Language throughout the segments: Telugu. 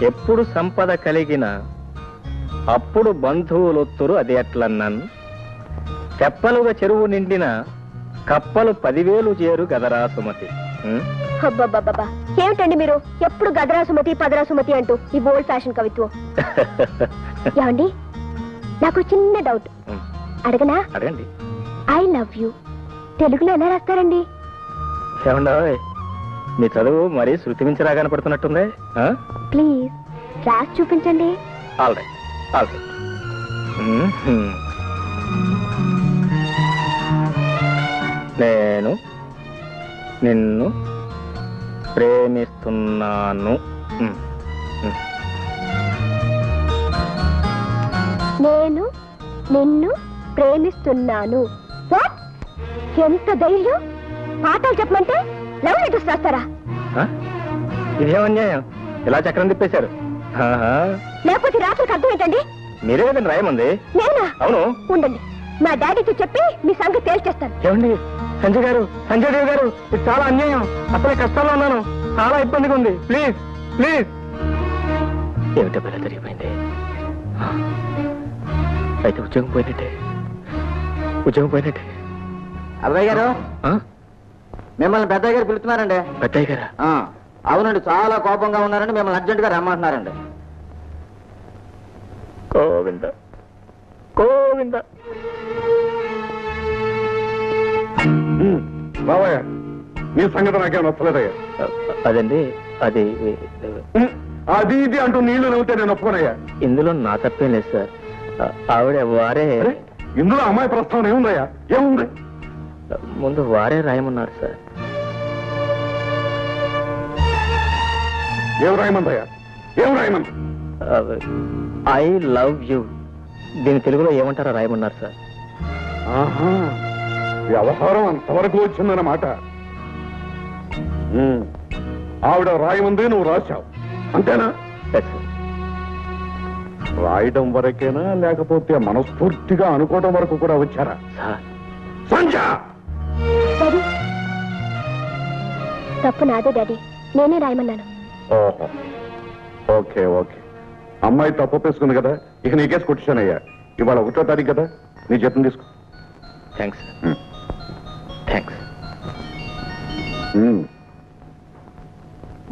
ఎప్పుడు సంపద కలిగిన అప్పుడు బంధువులొత్తురు అది ఎట్లన్నాను. తెప్పలుగా చెరువు నిండిన కప్పలు 10,000 చేరు గదరా సుమతి. అబ్బబ్బబ్బా, ఏమిటండి మీరు ఎప్పుడు గదరా సుమతి పదరా సుమతి అంటూ ఈ ఓల్డ్ ఫ్యాషన్ కవిత్వం. ఏమండి, నాకు చిన్న డౌట్ అడగనా? అడగండి. ఐ లవ్ యూ తెలుగులో ఎలా రాస్తారండి? ఏమండా, మీ చదువు మరీ శృతి మించి రాగా కనపడుతున్నట్టుంది. ప్లీజ్ రాసి చూపించండి. All right, all right. నేను నిన్ను ప్రేమిస్తున్నాను. నేను నిన్ను ప్రేమిస్తున్నాను. ఎంత ధైర్యం! పాఠాలు చెప్పమంటే లవ్ లెటర్స్ రాస్తారా? ఇదేమన్యాయం, ఇలా చక్రం తిప్పేశారు. లేకపోతే రాత్రికి అర్థం ఏంటండి? మీరే కదండి రాయమంది. నేనా? అవును. ఉండండి, మా డాడీతో చెప్పి మీ సంగతి తేల్చేస్తాను. ఏమండి సంజయ్ గారు, సంజయ్ దేవ్ గారు, ఇది చాలా అన్యాయం. అసలే కష్టాల్లో ఉన్నాను, చాలా ఇబ్బందిగా ఉంది. Please please. ఏమిటో పిల్ల జరిగిపోయింది. అయితే ఉద్యోగం పోయినట్టే, ఉద్యోగం పోయినట్టే. అబ్బాయి గారు, మిమ్మల్ని పెద్దయ్య గారు పిలుస్తున్నారండి. పెద్దయ్య గారా? అవునండి, చాలా కోపంగా ఉన్నారండి, మిమ్మల్ని అర్జెంట్ గా రమ్మంటున్నారండి. గోవింద గోవింద. బావయ్య, నీ సంగతి నాకేం నచ్చలేదయ్యా. అదండి, అది అది ఇది అంటూ నీళ్లు నవ్వుతే నేను ఒప్పుకోనయ్యా. ఇందులో నా తప్పేం లేదు సార్. ఆవిడ వారే, ఇందులో అమ్మాయి ప్రస్తావన ఏముందయ్యా? ఏముంది? ముందు వారే రాయమన్నారు సార్. ఏం రాయమందయ్యా? ఏం రాయమంది? I love you. దీని తెలుగులో ఏమంటారో రాయమన్నారు సార్. ఆహా, వ్యవహారం అంతవరకు వచ్చిందన్నమాట. ఆవిడ రాయమంది, నువ్వు రాశావు, అంతేనా? రాయడం వరకేనా, లేకపోతే మనస్ఫూర్తిగా అనుకోవడం వరకు కూడా వచ్చారా? సంజ, తప్పు నాదే డాడీ, నేనే రాయమన్నాను. ఓహో, ఓకే ఓకే. అమ్మాయి తప్పు ఒప్పేసుకుంది కదా, ఇక నీకేసి కొట్టిశానయ్యా. ఇవాళ 1వ తారీఖు కదా, నీ జీతం తీసుకో. Thanks thanks.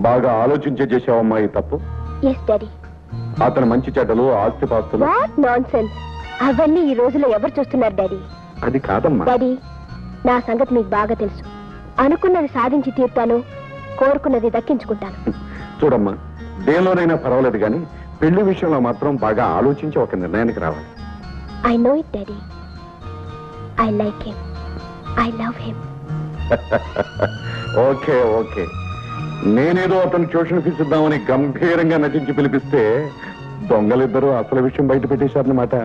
బాగా ఆలోచించే చేసావు అమ్మాయి తప్పు. Yes daddy. అతను మంచి చెడ్డలు, ఆస్తిపాస్తులు. What nonsense! అవన్నీ ఈ రోజులో ఎవరు చూస్తున్నారు డాడీ? అది కాదమ్మా. డాడీ, నా సంగతి మీకు బాగా తెలుసు. అనుకున్నది సాధించి తీర్తాను, కోరుకున్నది దక్కించుకుంటాను. చూడమ్మా, దేనిలోనైనా పర్వాలేదు కానీ పెళ్లి విషయంలో మాత్రం బాగా ఆలోచించి ఒక నిర్ణయానికి రావాలి. I know it daddy. I like him. I love him. Okay okay. నేనేదో అతను ట్యూషన్ ఫీజు ఇద్దామని గంభీరంగా నటించి పిలిపిస్తే దొంగలిద్దరూ అసలు విషయం బయట పెట్టేశారన్నమాట.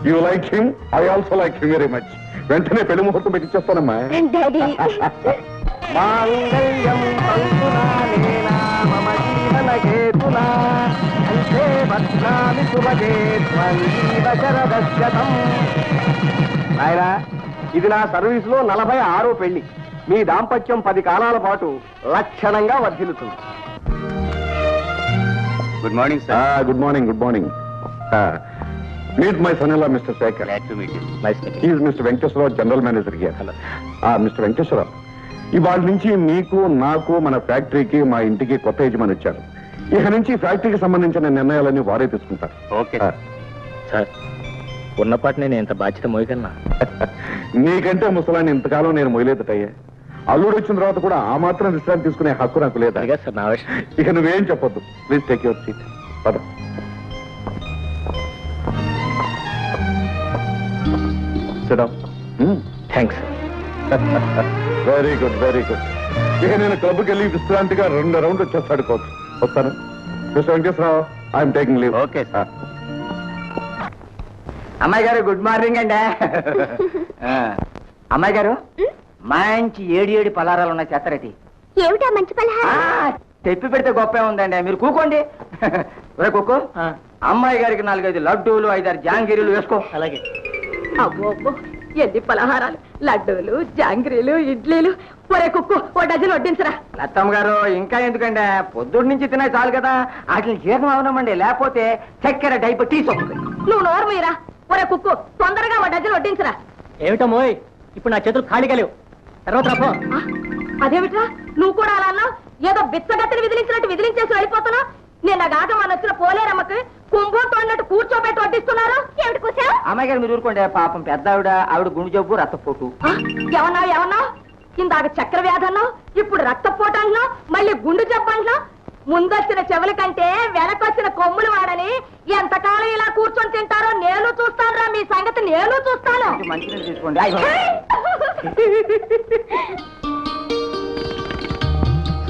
You like him, I also like him very much. వెంటనే పెళ్లి ముహూర్తం పెట్టించేస్తానమ్మా. డాడీ, ఆయన ఇది నా సర్వీస్ లో 46వ పెళ్లి. మీ దాంపత్యం 10 కాలాల పాటు లక్షణంగా వర్ధిల్లుతుంది. Good morning sir. Good morning, good morning. Meet my son in law mister Shekhar. Is mister Venkateswararao, general manager here. Mister Venkateswararao, ఇవాళ నుంచి మీకు, నాకు, మన ఫ్యాక్టరీకి, మా ఇంటికి కొత్త యజమాని వచ్చారు. ఇక నుంచి ఫ్యాక్టరీకి సంబంధించిన నిర్ణయాలన్నీ వారే తీసుకుంటారు. Okay sir. ఉన్నపాటి నేను ఎంత బాధ్యత మోయగలనా? నీకంటే ముసలాన్ని ఇంతకాలం నేను మొయలేదటయ్యా. అల్లుడు వచ్చిన తర్వాత కూడా ఆ మాత్రం విశ్రాంతి తీసుకునే హక్కు నాకు లేదా? సార్, నా విషయం ఇక నువ్వేం చెప్పొద్దు. Please take your seat. పద. Thanks. Very good, very good. ఇక నేను క్లబ్కి వెళ్ళి విశ్రాంతిగా 2 రౌండ్లు వచ్చేస్తాడు కోచ్. వస్తాను. Mister Venkateswararao, I'm taking leave. Okay sir. అమ్మాయి గారు, గుడ్ మార్నింగ్ అండి. అమ్మాయి గారు, మంచి 7 పలారాలు ఉన్నాయి, చేస్తారటి. ఏమిటా మంచి పలహారం? తెప్పి పెడితే గొప్పే ఉందండి, మీరు కూకోండి. కుక్కు, అమ్మాయి గారికి 4-5 లడ్డూలు, 5-6 జాంగిరీలు వేసుకో. అలాగే. అబ్బో అబ్బో, ఎన్ని పలహారాలు! లడ్డూలు, జాంగ్రీలు, ఇడ్లీలు, ఒరే కుక్కు ఓ డజన్ వడ్డించరా. లత్తమ్మ గారు ఇంకా ఎందుకంటే పొద్దున్న నుంచి తినే చాలు కదా, వాటిని జీర్ణం అవనమండి, లేకపోతే చక్కెర డైపర్ తీసుకోండి. నువ్వు నోరు మీరా. ఒరే కుక్కు తొందరగా ఓ డజన్ వడ్డించరా. ఏమిటమ్మోయ్ ఇప్పుడు నా చేతులు ఖాళీగా లేవు, తర్వాత రాపో. అదేమిట్రా నువ్వు కూడా అలా అన్నావు? ఏదో బిచ్చగత్తని విదిలించినట్టు విదిలించేసి వెళ్ళిపోతున్నావు. నిన్న గాట మన వచ్చిన పోలేరమ్మకి కుంభం తోడినట్టు కూర్చోబెట్టి వడ్డిస్తున్నారు. ఏమిటి కూర్చో? అమ్మాయి గారు మీరు ఊరుకోండి, పాపం పెద్ద ఆవిడ గుండె జబ్బు రక్తపోటు. ఏమన్నావు? ఇందాక చక్కెర వ్యాధి అన్నావు, ఇప్పుడు రక్తపోటు అంటున్నావు, మళ్ళీ గుండు జబ్బు అంటున్నావు. ముందొచ్చిన చెవుల కంటే వెనకొచ్చిన కొమ్ములు వాడని ఎంతకాలం ఇలా కూర్చొని తింటారో నేను చూస్తాను. మీ సంగతి నేను చూస్తాను. మంచిగా తీసుకోండి.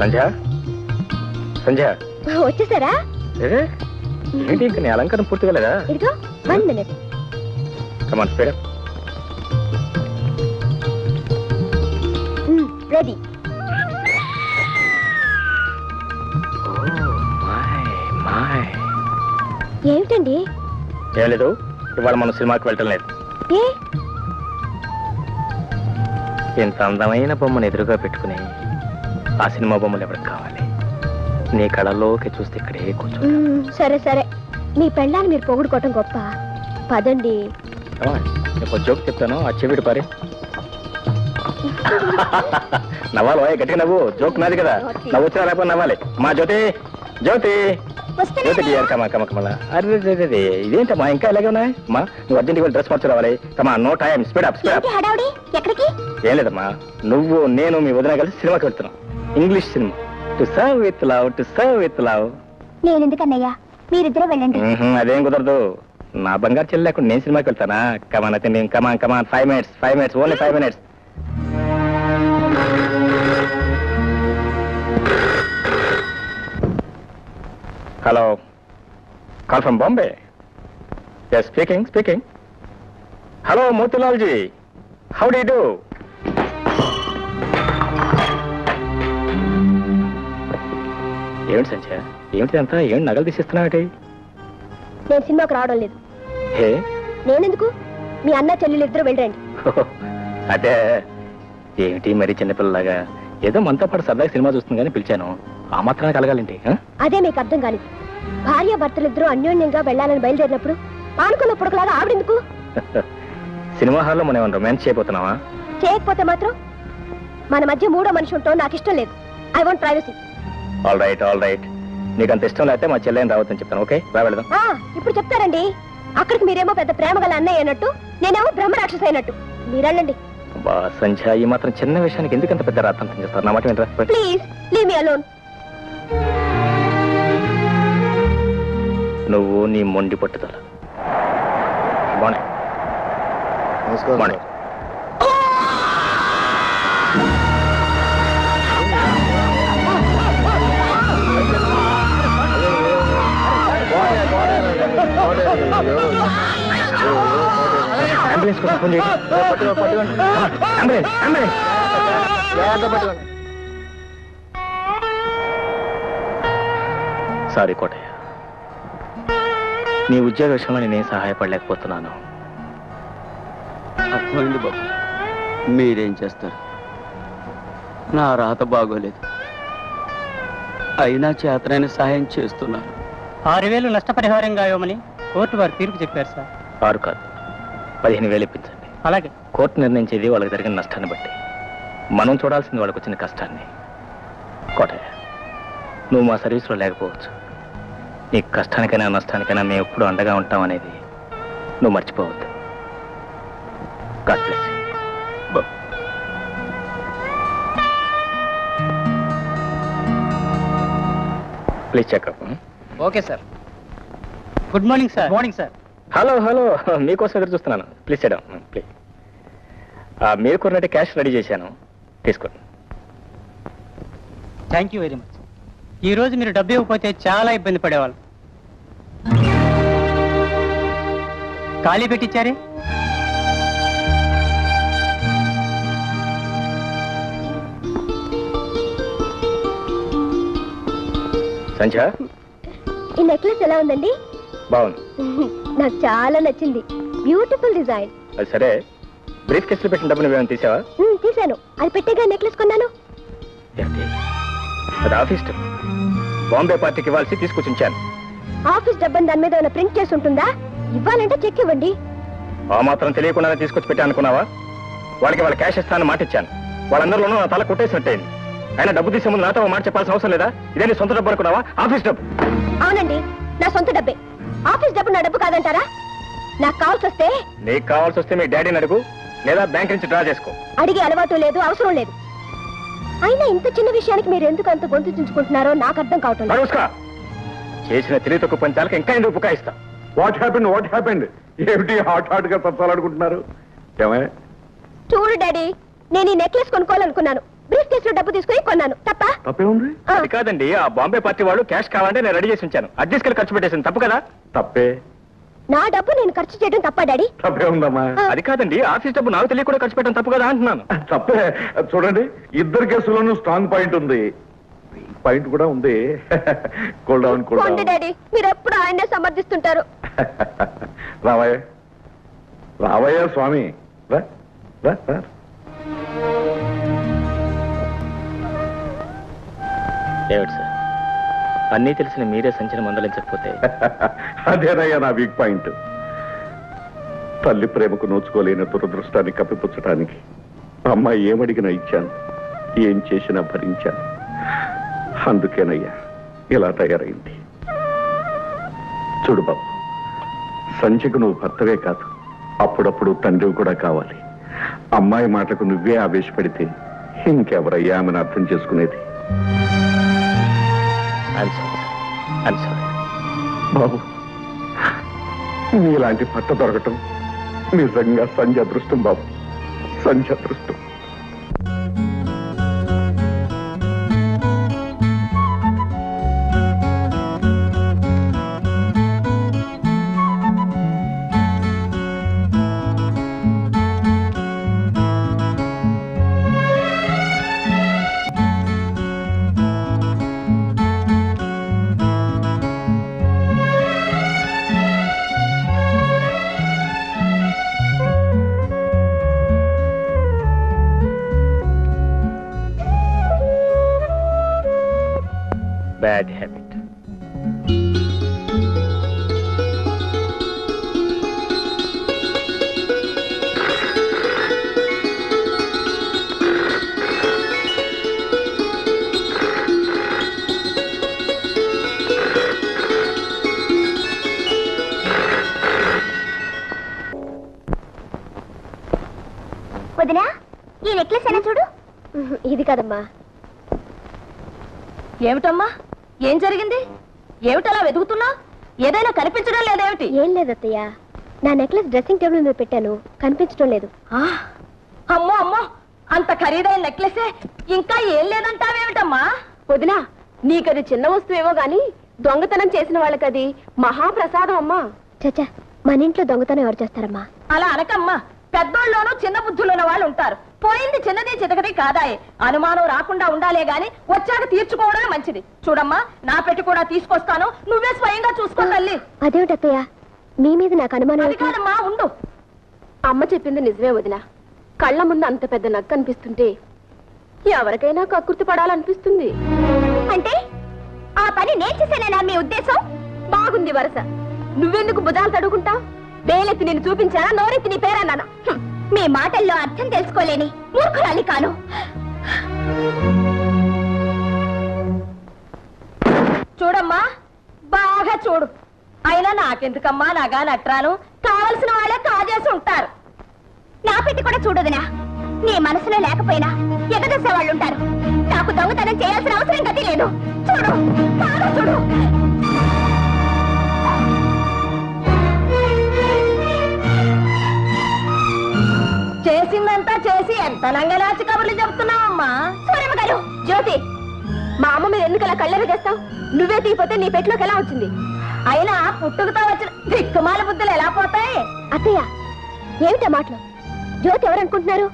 సంధ్య సంధ్య వచ్చేసారా? ఏంటి ఇంకా నీ అలంకారం పూర్తిగా లేదా? ఇదిగో 1 minute. కమాన్ స్పీడ్ అప్. రెడీ. ఏమిటండి? ఏం లేదు, ఇవాళ మనం సినిమాకి వెళ్ళటం లేదు. ఏ ఇంత అందమైన బొమ్మను ఎదురుగా పెట్టుకుని ఆ సినిమా బొమ్మలు ఎవరికి కావాలి? నీ కళల్లోకి చూస్తే ఇక్కడే కూర్చో. సరే సరే, మీ పెళ్ళాన్ని మీరు పొగుడుకోవటం గొప్ప. పదండి. నీకు జోక్ చెప్తాను, ఆ చెవిటి పారి. నవ్వాలి గట్టిగా నవ్వు, జోక్ నాది కదా, నవ్వు వచ్చినా లేకపోతే నవ్వాలి. మా జ్యోతి జ్యోతి జ్యోతి డియర్ కమా కమ కమలా. అరే ఇదేంటమ్మా ఇంకా ఇలాగే ఉన్నాయి మా? నువ్వు అర్జెంట్గా వెళ్ళి డ్రెస్ మార్చి రావాలి. Come on no time, speed up speed up. ఎక్కడికి? ఏం లేదమ్మా, నువ్వు నేను మీ వదిన కలిసి సినిమాకి వెళ్తున్నాం. English cinema, to serve with love, to serve with love. నేను ఎందుకన్నయ్యా, మీరిద్దరే వెళ్ళండి. అదేం కుదరదు, నా బంగారు చెల్లి లేకుండా నేను సినిమాకి వెళ్తానా? కమాన్ అయితే నేను come on 5 minutes only 5 minutes. Hello, call from Bombay. Yes speaking. Hello Motilal ji, how do you do? ఏమిటి సంధ్య, ఏమిటి అంతా? ఏమిటి నగలు తీసిస్తున్నావు? నేను సినిమాకు రావడం లేదు. హే, నేనెందుకు? మీ అన్న చెల్లెలు ఇద్దరు వెళ్ళండి. అదే ఏమిటి మరి చిన్నపిల్లలాగా ఏదో మనతో పాటు సరదాగా సినిమా చూస్తుంది కానీ పిలిచాను, ఆ మాత్రాన్ని కలగాలండి. అదే మీకు అర్థం కాలేదు. భార్య భర్తలిద్దరూ అన్యోన్యంగా వెళ్ళాలని బయలుదేరినప్పుడు ఆనుకున్న పుడకలాగా ఆవిడెందుకు? సినిమా హాల్లో మనం ఏమైనా రొమాన్స్ చేయబోతున్నావా? చేయకపోతే మాత్రం మన మధ్య మూడో మనిషి ఉంటాం నాకు ఇష్టం లేదు. I want privacy. All right, నీకు అంత ఇష్టం లేకపోతే మా చెల్లెని రావద్దని చెప్తాను. ఓకే, రా వెళ్దాం. ఇప్పుడు చెప్తారండి, అక్కడికి మీరేమో పెద్ద ప్రేమ గల అన్నయ్య అయినట్టు, నేనేమో బ్రహ్మరాక్షస అయినట్టు. మీరెళ్ళండి. బా సంధ్య, ఈ మాత్రం చిన్న విషయానికి ఎందుకంత పెద్ద రాత్రం చేస్తారు? నా మాట వినరా? Please leave me alone. నువ్వు నీ మొండి పట్టుదల. మార్నింగ్. అంబులెన్స్ కోసం ఫోన్ చేయండి. అంబులెన్స్. సారీ కోటయ్య, నీ ఉద్యోగ విషయంలో నేనేం సహాయపడలేకపోతున్నాను. అర్థమైంది బాబు, మీరేం చేస్తారు? నా రాత బాగోలేదు, అయినా చేతనైన సహాయం చేస్తున్నారు. 6,000 నష్టపరిహారంగా ఇవ్వమని కోర్టు వారు తీర్పు చెప్పారు సార్. 6 కాదు, 15,000 ఇప్పించండి. అలాగే. కోర్టు నిర్ణయించేది వాళ్ళకి జరిగిన నష్టాన్ని బట్టి, మనం చూడాల్సింది వాళ్ళకి వచ్చిన కష్టాన్ని. కోటయ్య, నువ్వు మా సర్వీస్లో లేకపోవచ్చు, నీ కష్టానికైనా నష్టానికైనా మేము ఎప్పుడు అండగా ఉంటాం అనేది నువ్వు మర్చిపోవద్దు. God bless you. Please checkup. Okay sir. Good morning sir. Morning sir. Hello మీకోసం ఎదురు చూస్తున్నాను. ప్లీజ్ చేయడం ప్లీజ్. మీరు కొన్నట్టు క్యాష్ రెడీ చేశాను, తీసుకోండి. Thank you very much. ఈ రోజు మీరు డబ్బు ఇవ్వకపోతే చాలా ఇబ్బంది పడేవాళ్ళం. ఖాళీ పెట్టించారే? సంధ్య, ఈ నెక్లెస్ ఎలా ఉందండి? బాగుంది. నాకు చాలా నచ్చింది. Beautiful design. అది సరే, బ్రీఫ్ కేసులో పెట్టిన డబ్బు నువ్వేమైనా తీసావా? తీసా. చూశాను. అది పెట్టేగా నెక్లెస్ కొన్నాను. ఏంటి అది ఆఫీస్ డబ్బు. బాంబే పార్టీకి ఇవ్వాల్సి తీసుకొచ్చి ఉంచాను. ఆఫీస్ డబ్బని దాని మీద ఏమైనా ప్రింట్ చేసి ఉంటుందా? ఇవ్వాలంటే చెక్ ఇవ్వండి. ఆ మాత్రం తెలియకుండా తీసుకొచ్చి పెట్టా అనుకున్నావా? వాళ్ళ క్యాష్ ఇస్తానని మాట ఇచ్చాను. వాళ్ళందరిలోనూ నా తల కొట్టేసినట్టయింది. అయినా డబ్బు తీసే ముందు నాతో మాట చెప్పాల్సిన అవసరం లేదా? ఇదే నీ సొంత డబ్బు అనుకున్నావా? ఆఫీస్ డబ్బు. అవునండి, నా సొంత డబ్బే. ఆఫీస్ డబ్బు నా డబ్బు కాదంటారా? నాకు కావాల్సి వస్తే నీకు కావాల్సి వస్తే మీ డాడీని అడుగు, లేదా బ్యాంక్ నుంచి డ్రా చేసుకో. అడిగే అలవాటు లేదు, అవసరం లేదు. అయినా ఇంత చిన్న విషయానికి మీరు ఎందుకు అంత గొంతు చించుకుంటున్నారో నాకు అర్థం కావటం లేదు. చేసిన తెలివి తక్కువ పంచాలకు ఇంకా ఎందుకు బుకాయిస్తా? What happened? ఏమిటి హాట్ గా తప్పాలనుకుంటున్నారు? ఏమే చూడు డాడీ, నేను ఈ నెక్లెస్ కొనుక్కోవాలనుకున్నాను. బ్రీఫ్ కేసులో డబ్బు తీసుకుని కొన్నాను. తప్పే ఉంది? అది కాదండి, ఆ బాంబే పార్టీ వాళ్ళు క్యాష్ కావాలంటే నేను రెడీ చేసి ఉంచాను. అది తీసుకెళ్ళి ఖర్చు పెట్టేసింది. తప్పు కదా? తప్పే. నా డబ్బు నేను ఖర్చు చేయడం తప్ప డాడీ? తప్పే ఉందమ్మా. అది కాదండి, ఆఫీస్ డబ్బు నాకు తెలియ కూడా ఖర్చు పెట్టడం తప్పు కదా అంటున్నాను. తప్పే. చూడండి, ఇద్దరు కేసుల్లోనూ స్ట్రాంగ్ పాయింట్ ఉంది. పాయింట్ కూడా ఉంది. కూల్ డౌన్ డాడీ, మీరు ఎప్పుడు ఆయన్నే సమర్థిస్తుంటారు. రావయ్య స్వామి, రా. ఏమిటి సార్, అన్నీ తెలిసిన మీరే సంచలనం మందలించకపోతే? అదేనయ్యా నా వీక్ పాయింట్. తల్లి ప్రేమకు నోచుకోలేని దురదృష్టాన్ని కప్పిపుచ్చటానికి అమ్మాయి ఏమడిగినా ఇచ్చాను, ఏం చేసినా భరించాను. అందుకేనయ్యా ఇలా తయారైంది. చూడు బాబు, సంజయ్కు నువ్వు భర్తవే కాదు, అప్పుడప్పుడు తండ్రి కూడా కావాలి. అమ్మాయి మాటకు నువ్వే ఆవేశపడితే ఇంకెవరయ్యా ఆమెను అర్థం చేసుకునేది? బాబు, నీలాంటి భర్త దొరకటం నిజంగా సంజయ్ అదృష్టం బాబు, సంజయ్ అదృష్టం. Bad habit. వదినా, ఈ నెక్లెస్ అయినా చూడు. ఇది కదమ్మా. ఏమిటమ్మా, ఏం జరిగింది? ఏమిటలా వెతుకుతున్నా? ఏదైనా కనిపించడం లేదేమిటి? ఏం లేదత్తయ్య, నా నెక్లెస్ డ్రెస్సింగ్ టేబుల్ మీద పెట్టాను, కనిపించడం లేదు. అమ్మో అమ్మో, అంత ఖరీదైన నెక్లెసే ఇంకా ఏం లేదంటావేమిటమ్మా? వదినా, నీకది చిన్న వస్తువేమో గాని దొంగతనం చేసిన వాళ్ళకది మహాప్రసాదం అమ్మా. చచ్చా, మన ఇంట్లో దొంగతనం ఎవరు చేస్తారమ్మా? అలా అనకమ్మా, పెద్దోళ్ళలోనూ చిన్న బుద్ధులున్న వాళ్ళు ఉంటారు. పోయింది చిన్నది చితకటి కాదాయే. అనుమానం రాకుండా ఉండాలే గాని వచ్చాక తీర్చుకోవడమే మంచిది. చూడమ్మా, నా పెట్టి కూడా తీసుకొస్తాను, నువ్వే స్వయంగా చూసుకో తల్లి. అదేమిటత్తయ్య, మీ మీద నాకు అనుమానం. అది కాదమ్మా, ఉండు. అమ్మ చెప్పింది నిజమే వదినా. కళ్ళ ముందు అంత పెద్ద నక్క అనిపిస్తుంటే ఎవరికైనా కక్కుర్తి పడాలనిపిస్తుంది. అంటే ఆ పని నేను చేశానేనా మీ ఉద్దేశం? బాగుంది వరస. నువ్వెందుకు భుజాలు తడుకుంటావు? వేలెత్తి నేను చూపించానా, నోరెత్తి నీ పేరన్నానా? మీ మాటల్లో అర్థం తెలుసుకోలేని మూర్ఖురాలి కాను. చూడమ్మా, బాగా చూడు. అయినా నాకెందుకమ్మా నాగా నట్రాను? కావలసిన వాళ్ళే కాజేసి ఉంటారు. నా పెట్టి కూడా చూడదునా. నీ మనసులో లేకపోయినా ఎగదసే వాళ్ళు ఉంటారు. నాకు దొంగతనం చేయాల్సిన అవసరం గతి లేదు. చూడు, బాగా చూడు. చేసిందంతా చేసి ఎంత నంగనాచి కబుర్లు చెప్తున్నావమ్మా? సూరమ్మ గారు, జ్యోతి, మా అమ్మ మీద ఎందుకు అలా కళ్ళెర చేస్తావు? నువ్వే తీపోతే నీ పెట్టులోకి ఎలా వచ్చింది? అయినా పుట్టుకతో వచ్చిన దిక్కుమాల బుద్ధులు ఎలా పోతాయి? అత్తయ్య, ఏమిటా మాటలు? జ్యోతి ఎవరనుకుంటున్నారు?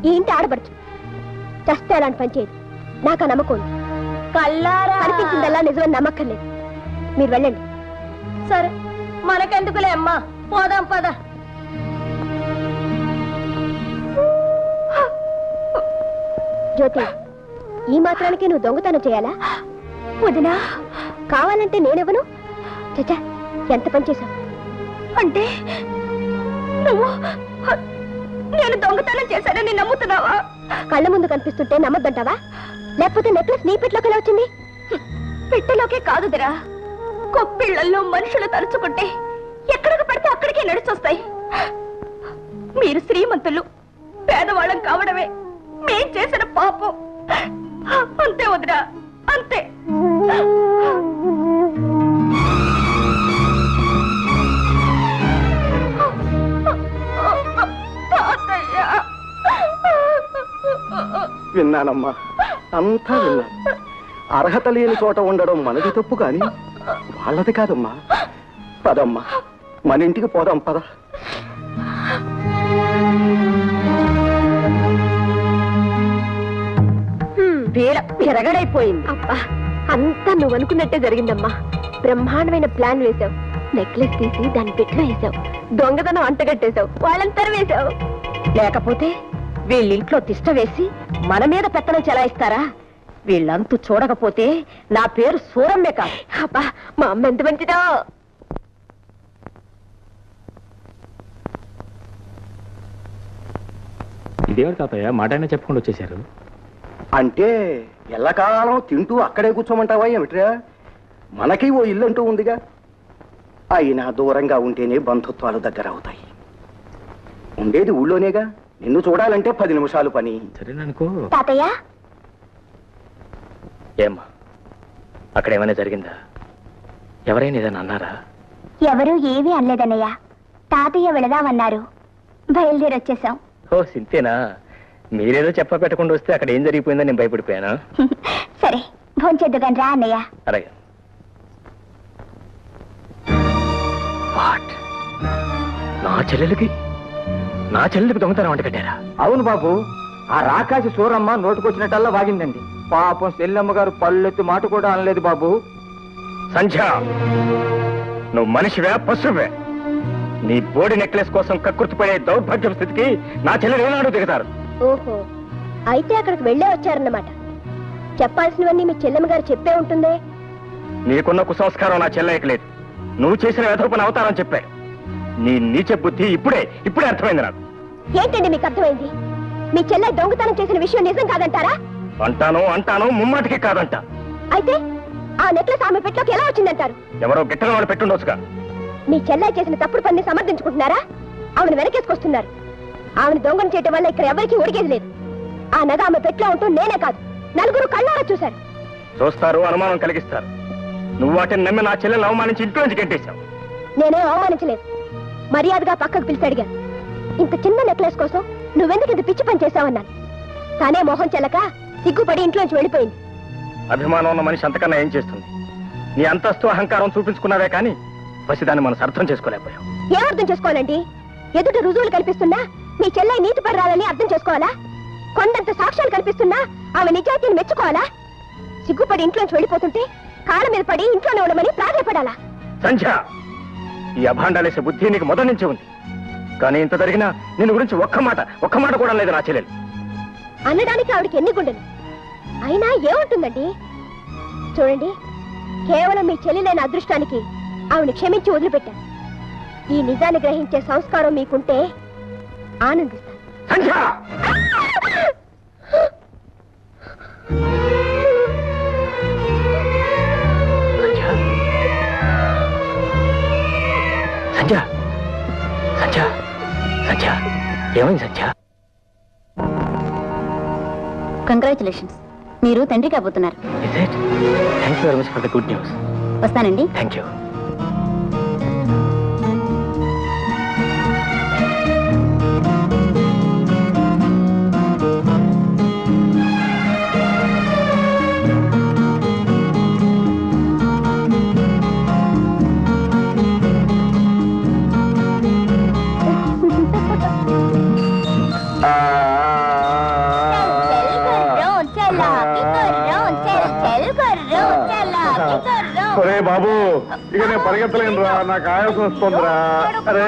ఈ ఇంటి ఆడబడుచు. చస్తే అలాంటి పని చేయదు. నాకు ఆ నమ్మకం ఉంది. కల్లారా కనిపించిందల్లా నిజమని నమ్మక్కర్లేదు. మీరు వెళ్ళండి. సరే, మనకెందుకులే అమ్మా, పోదాం పద. జ్యోతి, ఈ మాత్రానికి నువ్వు దొంగతనం చేయాలా? వదినా, కావాలంటే నేనెవను? చచ్చా, ఎంత పని చేశావు? అంటే నువ్వు నేను దొంగతనం చేశానని నమ్ముతున్నావా? కళ్ళ ముందు కనిపిస్తుంటే నమ్మద్దంటావా? లేకపోతే నెక్లెస్ నీ పెట్టలోకి ఎలా వచ్చింది? పెట్టెలోకే కాదుదిరా, కొప్పిళ్లలో మనుషులు తలుచుకుంటే ఎక్కడికి పడితే అక్కడికే నడిచొస్తాయి. మీరు శ్రీమంతులు, పేదవాళ్ళం కావడమే మేం చేసిన పాపం. అంతే వదినా, అంతే. విన్నానమ్మా, అంతా విన్నాను. అర్హత లేని చోట ఉండడం మనది తప్పు కాని వాళ్ళది కాదమ్మా. పదమ్మా, మన ఇంటికి పోదాం, పద. విరగడైపోయింది. అబ్బా, అంతా నువ్వు అనుకున్నట్టే జరిగిందమ్మా. బ్రహ్మాండమైన ప్లాన్ వేశావు. నెక్లెస్ తీసి దాన్ని పెట్లో వేసావు, దొంగతనం అంటగట్టేశావు, వాళ్ళంతా వేశావు. లేకపోతే వీళ్ళింట్లో తిష్ట వేసి మన మీద పెత్తనం చెలాయిస్తారా? వీళ్ళంతూ చూడకపోతే నా పేరు సూరమ్మే కాదు. అబ్బా, మా అమ్మ ఎంత మంచిదో. ఇదేవారు తాతయ్య మాట అయినా చెప్పకుండా వచ్చేసారు? అంటే ఎల్లకాలం తింటూ అక్కడే కూర్చోమంటావా ఏమిట్రా? మనకి ఓ ఇల్లు అంటూ ఉందిగా. అయినా దూరంగా ఉంటేనే బంధుత్వాలు దగ్గర అవుతాయి. ఉండేది ఊళ్ళోనేగా. నిన్ను చూడాలంటే 10 నిమిషాలు పని. సరేననుకో. తాతయ్య, ఏమ్మా, అక్కడ ఏమైనా జరిగిందా? ఎవరైనా ఏదైనా అన్నారా? ఎవరూ ఏమీ అనలేదన్నయ్య. తాతయ్య వెళదామన్నారు, బయలుదేరి వచ్చేసాం. ఓ సింతేనా? మీరేదో చెప్ప పెట్టకుండా వస్తే అక్కడ ఏం జరిగిపోయిందో నేను భయపడిపోయానా? సరే, భోంచేద్దుగాని రా అన్నయ్య. అలాగే. నా చెల్లెలకి దొంగతనం వంట కట్టారా? అవును బాబు, ఆ రాకాసి సూరమ్మ నోటుకొచ్చినట్టల్లా వాగిందండి. పాపం సెల్లమ్మ గారు పళ్ళెత్తి మాట కూడా అనలేదు బాబు. సంధ్య, నువ్వు మనిషివే పశువే? నీ బోడి నెక్లెస్ కోసం కక్కుర్తిపడే దౌర్భాగ్యం స్థితికి నా చెల్లెలు ఏనాడు దిగుతారు? ఓహో, అయితే అక్కడికి వెళ్ళే వచ్చారన్నమాట. చెప్పాల్సినవన్నీ మీ చెల్లెమ్మ గారు చెప్పే ఉంటుందే. నీకున్న కుసంస్కారం నా చెల్లెకి లేదు. నువ్వు చేసిన వ్యధోపన అవతారం చెప్పాడు. నీ నీచ బుద్ధి ఇప్పుడే అర్థమైంది నాకు. ఏంటండి మీకు అర్థమైంది? మీ చెల్లె దొంగతనం చేసిన విషయం నిజం కాదంటారా? అంటాను, ముమ్మాటికి కాదంట. అయితే ఆ నెక్లెస్ ఆమె పెట్టలోకి ఎలా వచ్చిందంటారు? ఎవరో గిట్టన వాళ్ళు పెట్టుండొచ్చుగా. మీ చెల్లె చేసిన తప్పుడు పని సమర్థించుకుంటున్నారా? ఆమెను వెనకేసుకొస్తున్నారు. ఆమెను దొంగను చేయటం వల్ల ఇక్కడ ఎవరికీ ఒడిగేది లేదు. ఆ నగ ఆమె పెట్లో ఉంటూ నేనే కాదు, నలుగురు కళ్ళారా చూశారు. చూస్తారు, అనుమానం కలిగిస్తారు. నువ్వు వాటిని నమ్మి నా చెల్లెలు అవమానించి ఇంట్లో నుంచి గెంటేశావు. నేనేం అవమానించలేదు. మర్యాదగా పక్కకు పిలిచి అడిగాను. ఇంత చిన్న నెక్లెస్ కోసం నువ్వెందుకు ఇంత పిచ్చి పని చేశావన్నాను. తానే మొహం చెల్లక సిగ్గుపడి ఇంట్లోంచి వెళ్ళిపోయింది. అభిమానం ఉన్న మనిషి అంతకన్నా ఏం చేస్తుంది? నీ అంతస్తు అహంకారం చూపించుకున్నావే కానీ పసిదాన్ని మనం అర్థం చేసుకోలేకపోయావు. ఏం అర్థం చేసుకోవాలండి? ఎదుట రుజువులు కల్పిస్తున్నా మీ చెల్లె నీతి పర్రాలని అర్థం చేసుకోవాలా? కొండంత సాక్ష్యాలు కల్పిస్తున్నా ఆమె నిజాయితీని మెచ్చుకోవాలా? సిగ్గుపడి ఇంట్లోంచి వెళ్ళిపోతుంటే కాళ్ళ మీద పడి ఇంట్లోనే ఉండమని ప్రాధాయపడాలా? సంధ్య, ఈ అభాండాలేసే బుద్ధి నీకు మొదటి నుంచి ఉంది. కానీ ఇంత జరిగినా నిన్ను గురించి ఒక్క మాట కూడా లేదు నా చెల్లెలు. అనడానికి ఆవిడకి ఎన్ని గుండెలు? అయినా ఏముంటుందండి? చూడండి, కేవలం మీ చెల్లెలైన అదృష్టానికి ఆవిడని క్షమించి వదిలిపెట్టాను. ఈ నిజాన్ని గ్రహించే సంస్కారం మీకుంటే ఆనందిస్తాను. సంధ్య, సంధ్య, సంధ్య, సంధ్య, ఏమైంది సంధ్య? కంగ్రాచులేషన్స్, మీరు తండ్రి కాబోతున్నారు. Thank you very much for the good news. వస్తానండి. Thank you. అరే బాబు, ఇక నేను పరిగెత్తలేను రా, నాకు ఆయాసం వస్తుందిరా. అరే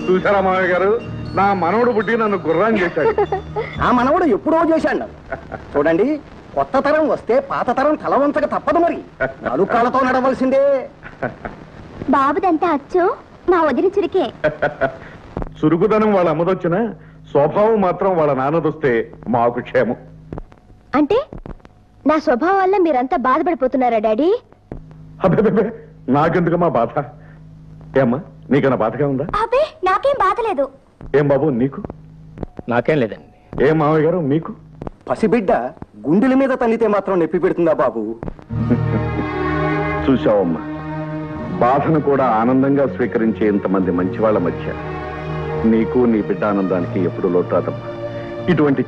చూసారా మామయ్య గారు, నా మనవడు పుట్టి నన్ను గుర్రాన్ని చేశాడు. నా మనవడు ఎప్పుడో చేశాడు. చూడండి, కొత్త తరం వస్తే పాత తరం తల వంచక తప్పదు. మరి నాలుకాలతో నడవలసిందే. బాబుదంతా అచ్చు మా వదిన చురికే. చురుకుదనం వాళ్ళ అమ్మదొచ్చిన స్వభావం మాత్రం వాళ్ళ నాన్నదొస్తే మాకు క్షేమం. అంటే నా స్వభావం వల్ల మీరంతా బాధపడిపోతున్నారా డాడీ? అబ్బే, నాకెందుకమ్మా బాధ? ఏమ్మా, నీకన్నా బాధగా ఉందా? అబ్బే, నాకేం బాధలేదు. ఏం బాబు నీకు? నాకేం లేదండి. ఏం మామయ్య గారు మీకు? పసిబిడ్డ గుండెల మీద తల్లితే మాత్రం నొప్పి పెడుతుందా బాబు? చూశావమ్మా, బాధను కూడా ఆనందంగా స్వీకరించే ఇంతమంది మంచి వాళ్ళ మధ్య నీకు నీ బిడ్డ ఆనందానికి ఎప్పుడు లోటు రాదమ్మా. ఇటువంటి